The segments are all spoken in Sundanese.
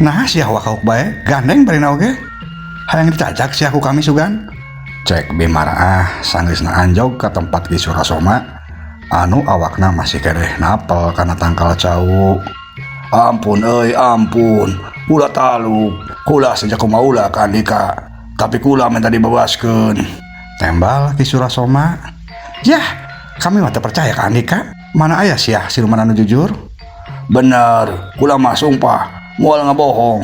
Nah si awak kauk bae gandeng barina oge hayang dicajak si aku kami sugan. Cek Bimara sanggeusna anjog ke tempat Ki Surasoma anu awakna masih kedeh napel karena tangkal cau. Ampun euy ampun, kula taluk, kula sejak kumaula ka Andika, tapi kula minta dibebaskeun. Tembal Ki Surasoma. Yah, kami mah teu percaya ka Andika. Mana aya sia siluman anu jujur? Bener, kula mah sumpah moal ngabohong.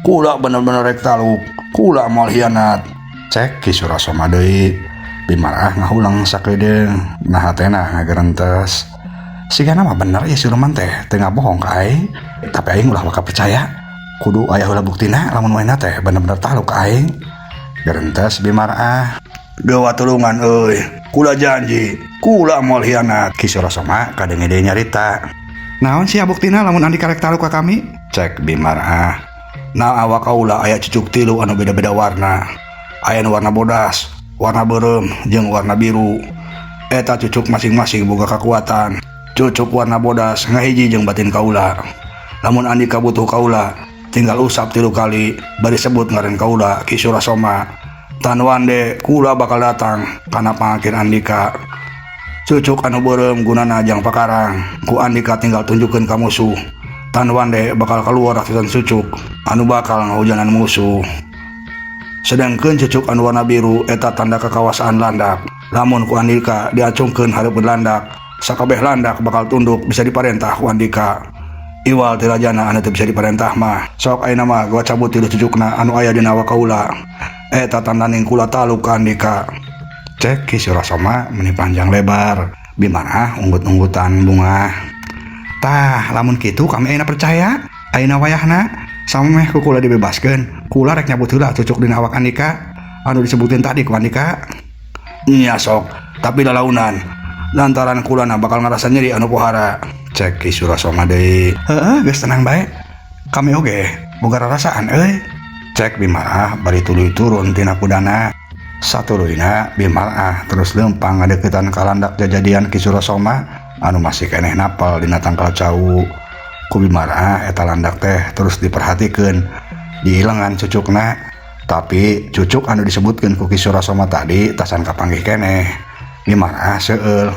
Kula bener-bener rek taluk, kula moal hianat. Cek Ki Surasoma deui. Bimara ngahulang sakedeung, nah hatena ngagerentes. Sigana mah bener ya siluman teh teu ngabohong ka aing, tapi aing ulah bakal percaya. Kudu aya heula buktina lamun waena teh bener-bener taluk ka aing. Gerentes Bimara. Dewa tulungan euy, kula janji, kula moal hianat. Ki Surasoma kadenge deui nyarita. Naon sia buktina lamun Andika rek taluk ka kami? Cek Bimara. Nah awak kaula aya cucuk tilu anu beda-beda warna. Aya nu warna bodas, warna beureum, jeung warna biru. Eta cucuk masing-masing boga kakuatan. Cucuk warna bodas ngahiji jeung batin kaula. Lamun Andika butuh kaula, tinggal usap 3 kali bari sebut ngaran kaula Ki Surasoma. Tan wande kula bakal datang kana pangakir Andika. Cucuk anu beureum gunana jang pakarang, ku Andika tinggal tunjukkeun ka musuh. Tan wande bakal keluar ratusan cucuk anu bakal ngahujanan musuh. Sedangkeun cucuk anu warna biru eta tanda kekawasan landak. Lamun ku Andika diacungkeun hareupeun landak, sakabeh landak bakal tunduk bisa diparentah ku Andika. Iwal ti rajana anu teu bisa diparentah mah sok ayeuna mah gua cabut tilu cucukna anu aya dina awak kaula. Eta tandaning kula taluk ka Andika. Cek Ki Surasoma meni panjang lebar. Bimara unggut-unggutan bunga. Tah lamun kitu kami ayeuna percaya. Ayeuna wayahna sameh ku kula dibebaskeun, kula rek nyabut heula cucuk dina awak Andika anu disebutin tadi ku Andika. Nya sok, tapi lalaunan lantaran kulana bakal ngarasa nyeri anu pohara. Cek Ki Surasoma deui. Heeh, geus tenang bae. Kami oge boga rarasaan euy. Cek Bimara bari tuluy turun tina kudana. Satuluyna Bimara terus leumpang ngadeuketan ka landak jajadian Ki Surasoma anu masih keneh napel dina tangkal cau. Ku Bimara eta landak teh terus diperhatikeun di lengan cucukna, tapi cucuk anu disebutkeun ku Ki Surasoma tadi tasan kapanggih keneh. Bimara seueul,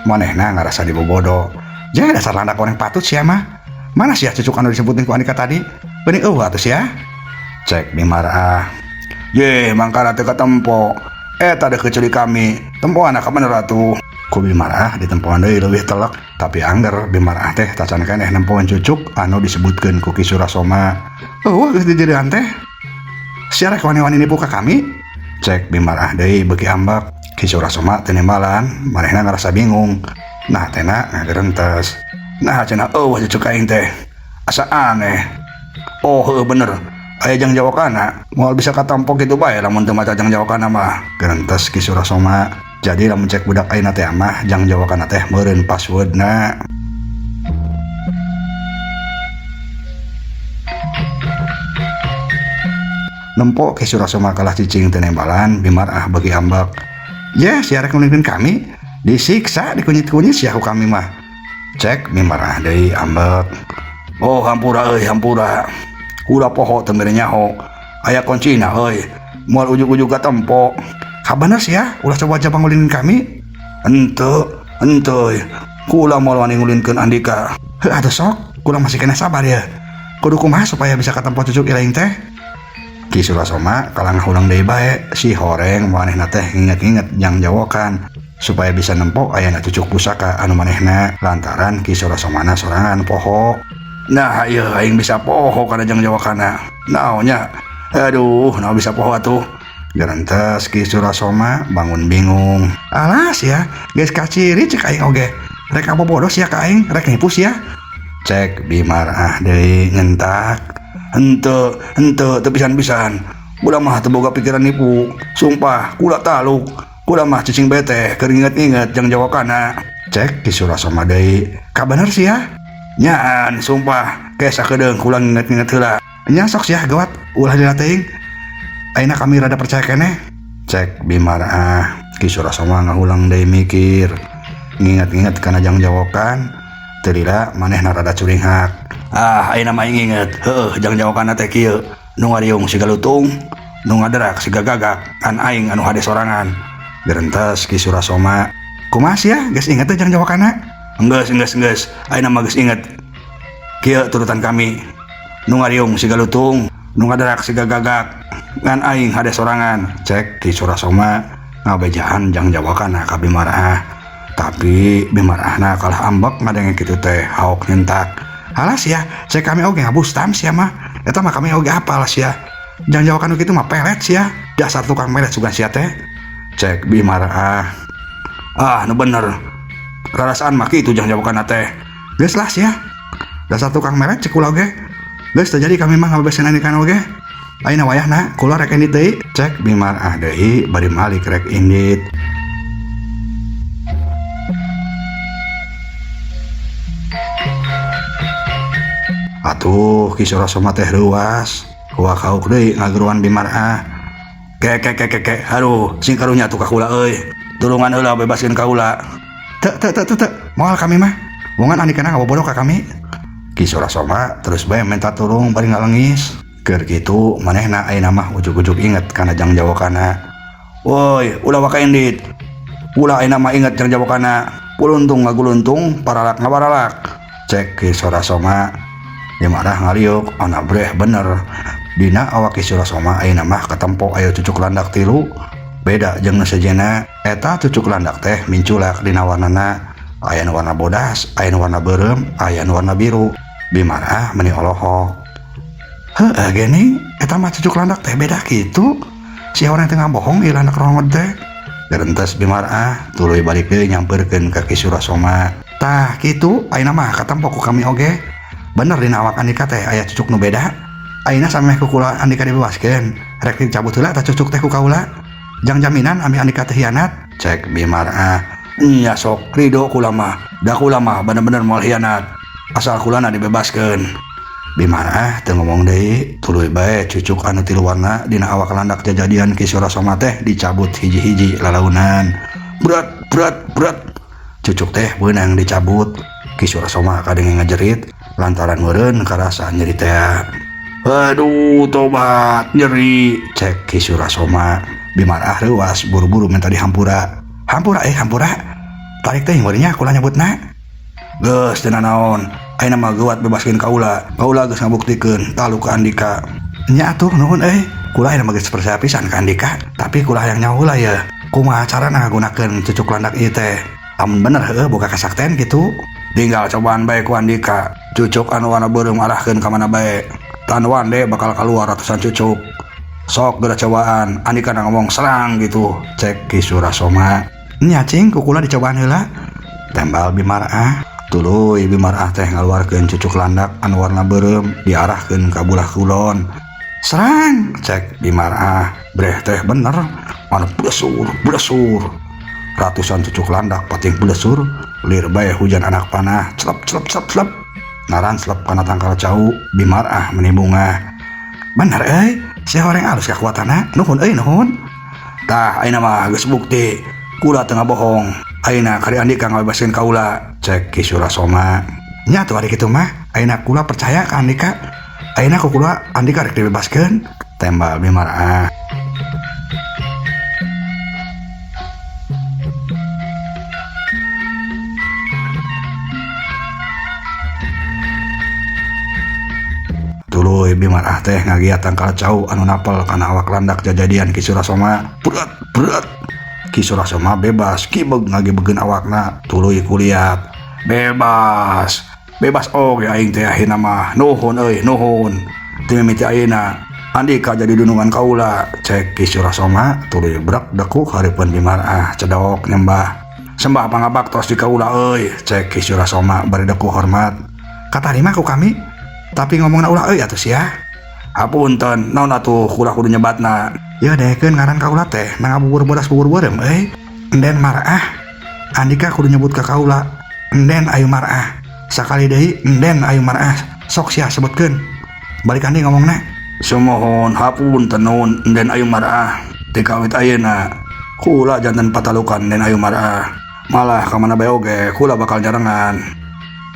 manehna ngarasa dibobodo. Jadi dasar landak orang patut sia mah. Mana sia cucuk anu disebutin ku Andika tadi? Bening eueuh atuh sia. Cek Bimara. Ye, mangkana teu katempo. Eta deuh kecuali kami. Tempoana ka bener atuh. Ku Bimara ditempoan deui leuwih telek, tapi angger Bimara teh tacan keneh nempoan cucuk anu disebutkeun ku Ki Surasoma. Eueuh geus dijeurean teh. Sia rek wani-wani nipu ka kami? Cek Bimara deui beuki ambak. Ki Surasoma teu nimbalan, manehna ngarasa bingung. Nah tena ngagerentes. Nah cenah eueuh cucuk aing teh. Asa aneh. Oh heueuh bener. Aya jang jawakana, moal bisa katampo kitu bae lamun teu maca jang jawakana mah. Gerentes Ki Surasoma. Jadi lamun cek budak ayeuna teh mah jang jawakana teh meureun passwordna. Nempo Ki Surasoma kalah cicing teu nembalan, Bimara bagi ambak. Ye, sia rek nulungkeun kami, disiksa dikunyit-kunyit sia ku kami mah. Cek Bimara deui ambek. Oh hampura euy hampura. Kula poho teu mere nyaho. Aya kuncina euy. Moal ujug-ujug katempo. Kabener sia ulah coba aja pangulinin kami. Henteu. Kula moal wani ngulinkeun Andika. Heuh atuh sok, kula masih kena sabar ya. Kudu kumaha supaya bisa katempo cucuk ilaing teh? Ki Surasoma kalah ngahulang deui bae, si horeng manehna teh nginget-nginget jang jawokan supaya bisa nempo aya cucuk pusaka anu manehna lantaran Ki Surasomana sorangan poho. Nah ieu aing bisa poho kana jang jawokana. Naonnya? Aduh, naon bisa poho atuh? Gerentes Ki Surasoma bangun bingung. Alas ya, geus kaciri cek aing oge. Rek abobodo sia ka aing, rek nipu sia. Cek Bimara deui ngentak. Henteu teu pisan-pisan. Kula mah teu boga pikiran nipu. Sumpah, kula taluk. Kula mah cicing bete keur nginget-nginget jang jawokana. Cek Ki Surasoma deui. Kabener sia? Nyaan, sumpah. Kesa kedeung kula nginget-nginget heula. Nya sok sia gawat, ulah dina teuing. Ayeuna kami rada percaya keneh. Cek Bimara. Ki Surasoma ngahulang deui mikir. Nginget-nginget kana jang jawokan. Teu lila manehna rada curinghak. Ayeuna mah inget, jangan jawakan teh kieu. Nu ngariung siga lutung, nu ngaderak siga gagak, kan aing anu hade sorangan. Gerentes Ki Surasoma. Kumaha sia? Geus inget teh jangan jawakanna? Enggeus. Ayeuna mah geus inget. Kieu turutan kami. Nu ngariung siga lutung, nu ngaderak siga gagak, kan aing hade sorangan. Cek Ki Surasoma ngabejaan jangan jawakanna ka Bimaraah. Tapi Bimaraahna kalah ambek ngadenge kitu teh haok nyentak. Alas ya, cek kami oge ngabustam sia mah. Eta mah kami oge apal sia. Jangan jawakan kitu mah pelet sia. Dasar tukang melet sugan sia teh. Cek Bimaraah. Nu bener. Rarasaan mah kitu jangan jawakan teh. Geus lah sia. Dasar tukang melet cek kula oge. Geus teu jadi kami mah ngabebesan indikan oge. Ayeuna wayahna kula rek indit deui. Cek Bimaraah deui bari malik rek indit. Atuh Ki Surasoma teh ruas. Kuak hauk deui ngageruan Bimaraah. Ke, haruh sing karunya tuh ka kula euy. Tulungan heula bebaskeun kaula. Teu. Moal kami mah. Wongan andikana ngabobodo ka kami. Ki Surasoma terus bae minta tulung bari ngalengis. Keur kitu manehna ayeuna mah ujug-ujug inget kana jang jawokana. Woi, ulah waka indit. Ulah ayeuna mah inget jang jawokana. Puluntung ngaguluntung, paralak ngabaralak. Cek Ki Surasoma. Bimaraah ngariuk, anak breh bener. Dina awak Ki Surasoma ayeuna mah katempo aya cucuk landak 3. Beda jeung nu sejenna, eta cucuk landak teh minculak dina warnana. Aya nu warna bodas, aya nu warna beureum, aya nu warna biru. Bimaraah meuni olohok. Heuh geni, eta mah cucuk landak teh beda kitu. Si orang teh ngabohong ieu landak rongot teh. Gerentes Bimaraah tuluy balik deui nyampeurkeun ka Ki Surasoma. Tah kitu ayeuna mah katempo ku kami oge. Bener dina awak Andika teh aya cucuk nu beda. Ayeuna sameh ku kula Andika dibebaskeun. Rek dicabut heula tah cucuk teh ku kaula. Jang jaminan ami Andika teh hianat. Cek Bimaraah. Nya sok ridho kula mah. Da kula mah bener-bener moal hianat. Asal kulana dibebaskeun. Bimaraah teu ngomong deui, tuluy bae cucuk anu 3 warna dina awak landak jajadian Ki Surasoma teh dicabut hiji-hiji lalaunan. Berat. Cucuk teh beunang dicabut. Ki Surasoma kadenge ngajerit lantaran meureun karasa nyeri teh. Aduh, tobat nyeri. Cek Ki Surasoma. Bimaraah reuas buru-buru minta dihampura. Hampura. Tarik teh meureunnya kula nyebutna. Geus teu naon. Ayeuna mah geuwat bebaskeun kaula. Kaula geus ngabuktikeun talu ka Andika. Nya atuh nuhun euy. Kula ayeuna mah geus percaya pisan ka Andika, tapi kula hayang nyaho heula ya. Kumaha carana ngagunakeun cucuk landak ieu teh? Amun bener heueuh boga kasakten kitu. Tinggal cobaan bae ku Andika. Cucuk anu warna beureum arahkeun ka mana bae. Tan wande bakal kaluar ratusan cucuk. Sok geura cobaan. Andika ngomong serang gitu. Cek Ki Surasoma. Nya cing ku kula dicobaan heula. Tembal Bimaraah. Tuluy Bimaraah teh ngaluarkeun cucuk landak anu warna beureum diarahkeun ka bulah kulon. Serang, cek Bimaraah. Breh teh bener. Anu blesur. Ratusan cucuk landak pating blesur. Lir bae hujan anak panah. Celep. Ngaran selep kana tangkal cau. Bimaraah menibungah. Bener euy, si horeng alus kakuatanna. Nuhun. Tah ayeuna mah geus bukti. Kula teu ngabohong. Ayeuna kari Andika ngabebaskeun kaula. Cek Ki Surasoma. Nya atuh ari kitu mah. Ayeuna kula percaya ka Andika. Ayeuna ku kula Andika rek dibebaskeun. Tembal Bimaraah. Tuluy Bimaraah teh ngagiat tangkal cau anu napel kana awak landak jajadian Ki Surasoma. Berat. Ki Surasoma bebas kibeg ngagebeugeun awakna. Tuluy kuliat. Bebas oge aing teh ayeuna mah. Nuhun. Teu mimiti ayeuna Andika jadi dunungan kaula. Cek Ki Surasoma. Tuluy brek dekuk hareupeun Bimaraah cedok nyembah. Sembah pangabaktos di kaula euy. Cek Ki Surasoma bari dekuk hormat. Katarima ku kami. Tapi ngomongna ulah euy atuh sia. Hapunten, naon atuh kula kudu nyebatna. Ya dekeun ngaran kaula teh ngabubur bodas bubur beureum euy. Enden Maraah. Andika kudu nyebut ka kaula. Enden Ayu Maraah. Sakali deui Enden Ayu Maraah. Sok sia sebutkeun. Balik andi ngomongna. Sumohon hapunten naon Enden Ayu Maraah. Ti kawit ayeuna kula janten patalukan Enden Ayu Maraah. Malah ka mana bae oge kula bakal jarengan.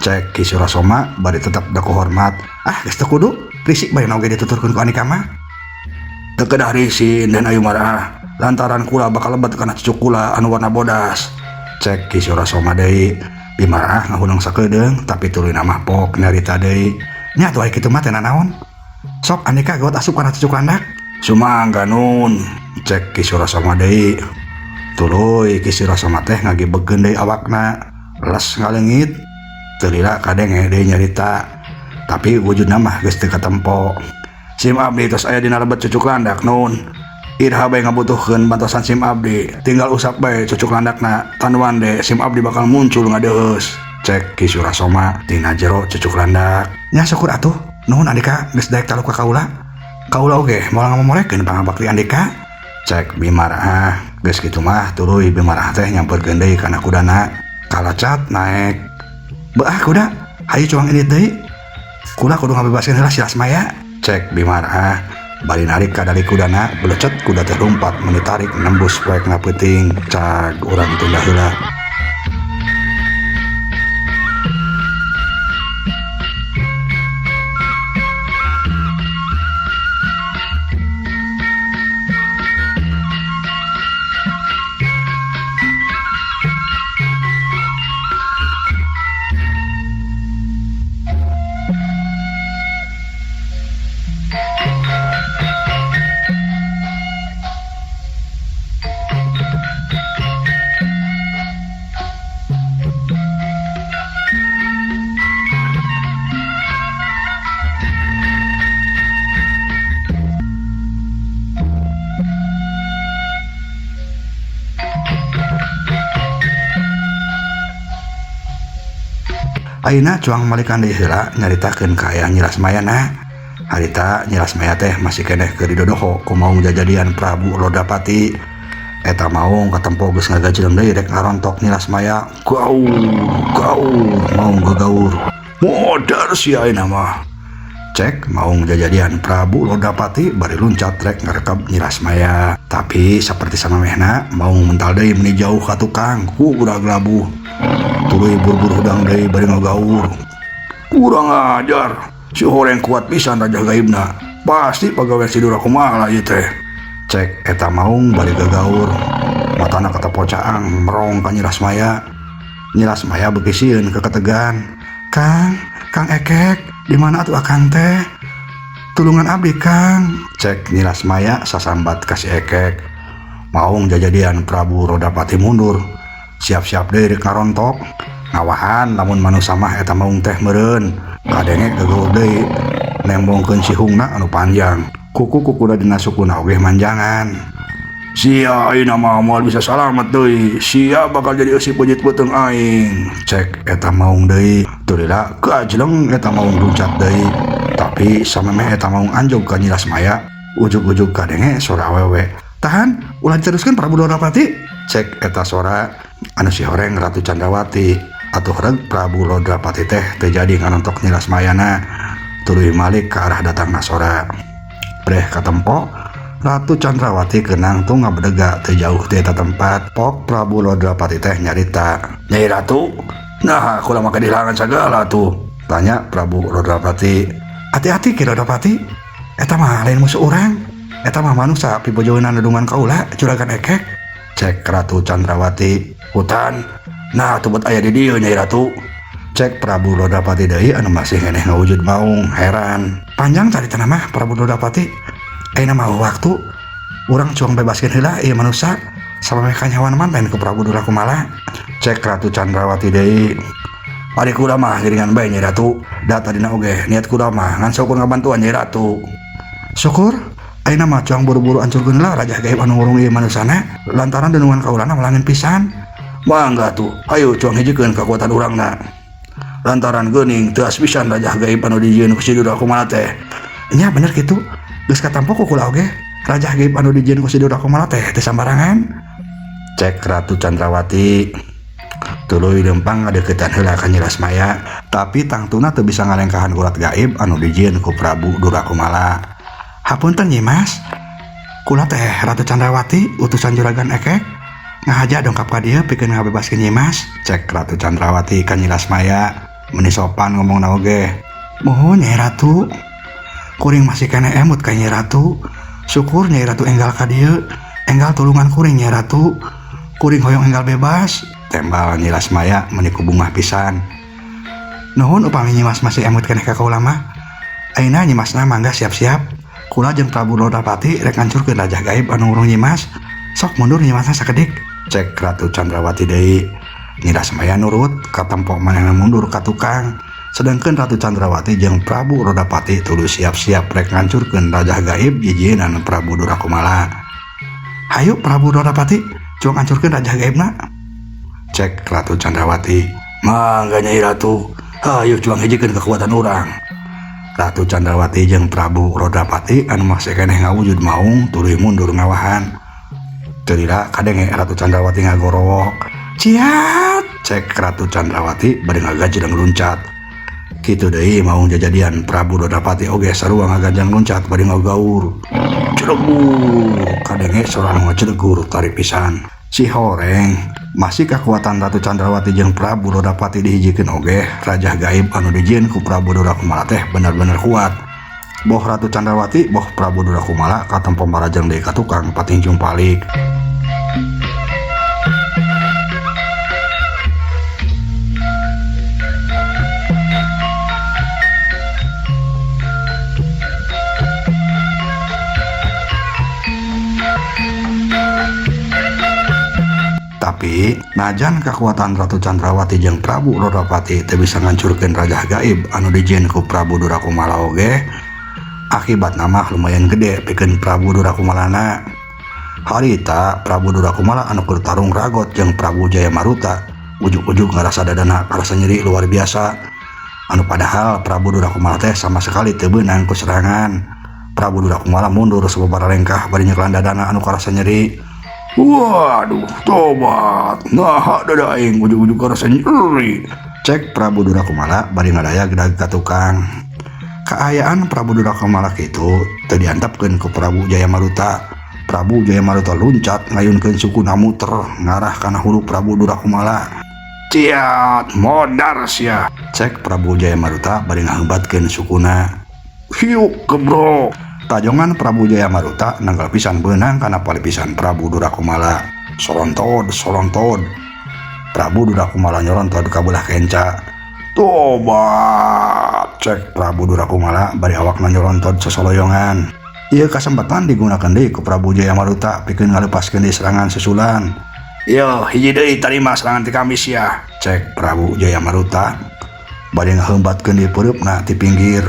Cek Ki Surasoma bari tetap daku hormat. Geus teu kudu risik bari oge dituturkeun ku Andika mah. Teu kedah risin dan ayu marah lantaran kula bakal lebat kana cucuk kula anu warna bodas. Cek Ki Surasoma deui. Bimarah ngahunung sakedeung tapi tuluy mah pok nyarita deui. Nya atuh aya kitu mah teh naon? Sok Andika gawat asup kana cucuk landak. Sumangga nun. Cek Ki Surasoma deui. Tuluy Ki Surasoma teh ngagebegkeun deui awakna. Les ngaleungit. Teu lila kadenge deui nyarita. Tapi wujudna mah geus teu katempo. Sim abdi tos aya dina lebet cucuk landak nun. Irha bae ngabutuhkeun bantosan sim abdi. Tinggal usap bae cucuk landakna. Tan wande sim abdi bakal muncul ngadeus. Cek Ki Surasoma tina jero cucuk landak. Nya syukur atuh. Nuhun Andika geus daek talu ka kaula. Kaula oge moal ngamomorekeun pangabakti Andika. Cek Bimarah. Geus kitu mah tuluy Bimarah teh nyamperkeun deui kana kudana. Kalacat naek. Beah kuda, hayu cuang ini deui. Kula kudu ngabebaskeun heula si Lasmaya. Cek Bimarah. Bari narik ka dari kudana, belecet kuda teh lompat menitarik nembus proyekna peuting. Cag urang tunda heula. Ayeuna cuang malikan deui heula nyaritakeun ka aya Nyi Lasmayana. Harita Nyi Lasmaya teh masih keneh keur didodoho ku maung jajadian Prabu Lodapati. Eta maung katempo geus ngagajleung deui rek ngarontok Nyi Lasmaya. Gaur maung gagaur. Modar si ayeuna mah. Cek maung jajadian Prabu Lodapati bari luncat rek ngarekep Nyi Lasmaya. Tapi saperti samamehna maung mental deui meni jauh ka tukang ku udah gelabuh. Tuluy buru-buru hudang deui bari ngagaur. Kurang ajar. Si horeng kuat pisan raja gaibna. Pasti pagawean si Durakumala ieu teh. Cek eta maung bari gagaur. Matana katapo caang merong ka Nyi Lasmaya. Nyi Lasmaya beuki sieun keketegan. Kang Ekek, di mana atuh akang teh? Tulungan abdi Kang. Cek Nyi Lasmaya sasambat ka si Ekek. Maung jajadian Prabu Lodapati mundur. Siap-siap deui rek ngarontok. Ngawahan lamun manusa mah eta maung teh meureun. Kadenge gagaur deui nembongkeun si hungna anu panjang. Kuku-kukuda dina sukuna oge manjangan. Sia ayeuna mah moal bisa salamet deui. Sia bakal jadi eusi pujit beuteung aing. Cek eta maung deui. Teu lila keajleung eta maung luncat deui. Tapi samemeh eta maung anjog ka Nyi Lasmaya. Ujug-ujug kadenge sora awewe. Tahan, ulah diteruskeun Prabu Lodapati. Cek eta sora anu si horeng Ratu Candrawati. Atuh reg Prabu Lodapati teh teu jadi ngarontok Nyi Lasmayana. Tuluy malik ka arah datangna sora. Breh katempo Ratu Candrawati keunang tuh ngabedega teu jauh ti eta tempat. Pok Prabu Lodapati teh nyarita. Nyai Ratu, nah kula mah kadilangan sagala tuh. Tanya Prabu Lodapati. Hati-hati Ki Lodapati. Eta mah lain musuh urang. Eta mah manusia pibojoeunna nudungan kaula Juragan Ekek. Cek Ratu Candrawati. Hutan. Nah tubet aya di dieu Nyai Ratu. Cek Prabu Lodapati deui anu masih keneh ngawujud maung heran. Panjang caritana mah Prabu Lodapati. Ayeuna mah waktu urang cuang bebaskeun heula ieu manusia samemeh kanyawan manten ku Prabu Durakumala. Cek Ratu Candrawati deui. Ari kula mah giringan bae Nyai Ratu. Da tadina oge niat kula mah ngan syukur ngabantuan Nyai Ratu. Syukur ayeuna mah cuang buru-buru ancurkeun heula raja gaib anu ngurung ieu manusana lantaran denungan kaulana malangin pisan. Mangga tuh, ayo cuang hijikeun kekuatan urangna. Lantaran geuning teu as pisan raja gaib anu dijieun ku si Durakumala teh. Nya bener kitu. Geus katampo ku kula oge. Raja gaib anu dijieun ku si Durakumala teh teu sambarangan. Cek Ratu Candrawati. Tuluy lempang ngadeuketan heula ka Nyi Lasmaya, tapi tangtuna teu bisa ngalengkahan urat gaib anu dijieun ku Prabu Durakumala. Hapunten Nyi Mas. Kula teh Ratu Candrawati utusan Juragan Ekek. Ngahaja dongkap ka dieu pikeun ngabebaskeun Nyi Mas. Cek Ratu Candrawati ka Nyi Lasmaya. meni sopan ngomong na oge. Mohon Nyai Ratu, kuring masih kena emut ka Nyai Ratu. Syukur Nyai Ratu enggal ka dieu, enggal tulungan kuring Nyai Ratu. Kuring hoyong enggal bebas. Tembal Nyi Lasmaya meni ku bungah pisan. Nuhun upami Nyimas masih emut keneh ka kaula mah. Ayeuna Nyimasna mangga siap-siap. Kula jeung Prabu Rodapati rek ngancurkeun rajah gaib anu ngurung Nyimas. Sok mundur Nyimasna sakedik. Cek Ratu Candrawati deui. Nyi Lasmaya nurut, katempo manehna mundur ka tukang. Sedangkeun Ratu Candrawati jeung Prabu Rodapati tuluy siap-siap rek ngancurkeun rajah gaib jijienan Prabu Durakumala. Hayu Prabu Rodapati, coba ngancurkeun rajah gaibna. Cek Ratu Candrawati. Mangga Nyai Ratu, hayu coba ngejikeun kekuatan urang. Ratu Candrawati jeung Prabu Rodapati anu masih keneh ngawujud maung tuluy mundur ngawahan. Teu dira kadenge Ratu Candrawati ngagorowok. Ciat, cek Ratu Candrawati bade ngagajreng luncat. Kitu deui maung jajadian Prabu Rodapati oge sarua ngagajang luncat bade ngagaur. Ceregur, kadenge sorang ngacelegur tari pisan. Si horeng, masih kekuatan Ratu Candrawati jeung Prabu Rodapati dihijikeun oge rajah gaib anu dijieun ku Prabu Durakumala teh bener-bener kuat. Boh Ratu Candrawati, boh Prabu Durakumala katempo marajang deui ka tukang patinjung palik. Tapi najan kekuatan Ratu Candrawati jeung Prabu Rodapati teu bisa ngancurkeun rajah gaib anu dijieun ku Prabu Durakumala oge, akibatna mah lumayan gede pikeun Prabu Durakumalana. Harita Prabu Durakumala anu keur tarung ragot jeung Prabu Jayamaruta ujug-ujug ngarasa dadana karasa nyeri luar biasa. Anu padahal Prabu Durakumala teh sama sekali teu beunang ku serangan. Prabu Durakumala mundur sababaraha lengkah bari nyekelan dadana anu karasa nyeri. Waduh, tobat. Nah, dada aing ujug-ujug karasa nyeri. Cek Prabu Durakumala bari ngadaya gedag ka tukang. Kaayaan Prabu Durakumala kitu teu diantepkeun ku Prabu Jayamaruta. Prabu Jayamaruta luncat ngayunkeun sukuna muter ngarah kana hulu Prabu Durakumala. Ciat, modar sia. Cek Prabu Jayamaruta bari ngahebatkeun sukuna. Hiuk gebro. Tajongan Prabu Jayamaruta nanggal pisan beunang kana palipisan Prabu Durakumala. Sorontod. Prabu Durakumala nyorontod ka belah kenca. Tobat, cek Prabu Durakumala bari awakna nyorontod sesoloyongan. Ieu kasempatan digunakeun deui ku Prabu Jayamaruta pikeun ngalepaskeun deui serangan susulan. Yo, hiji deui tarima serangan ti kami sia, cek Prabu Jayamaruta. Bari ngaheumbatkeun deui peureup ti pinggir.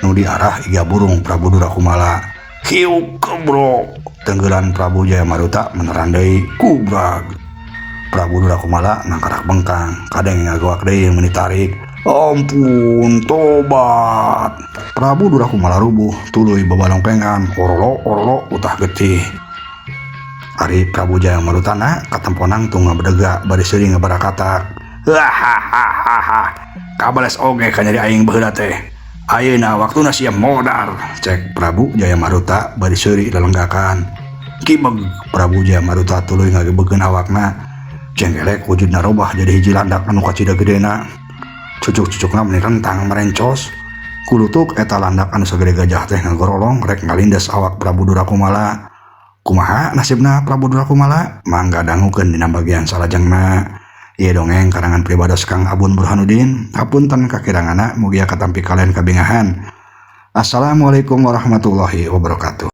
Nu diarah iga burung Prabu Durakumala. Hiuk bro. Tenggelan Prabu Jayamaruta meneran deui kubrag. Prabu Durakumala nangkarak bengkang, kadang ngagoak deui meuni tarik. Ampun, tobat. Prabu Durakumala rubuh tuluy babalongpengan, orolo utah getih. Ari Prabu Jayamarutana katempo nangtung ngabedega bari seuring ngabarakata. Hahaha. Kabales oge ka nyari aing baheula teh. Ayeuna waktuna siap modar, cek Prabu Jayamaruta bari seuri lelenggakan. Kibeg Prabu Jayamaruta tuluy ngagebeukeun awakna. Cengelek wujudna robah jadi hiji landak anu kacida gedena. Cucuk-cucukna meni rentang merencos. Kulutuk eta landak anu sagede gajah teh ngagorolong rek ngalindes awak Prabu Durakumala. Kumaha nasibna Prabu Durakumala? Mangga dangukeun dina bagian salajengna. Ieu dongeng karangan pribados Kang Abun Burhanuddin. Hapunten kakirangana mugia katampi kalian kabingahan. Assalamualaikum warahmatullahi wabarakatuh.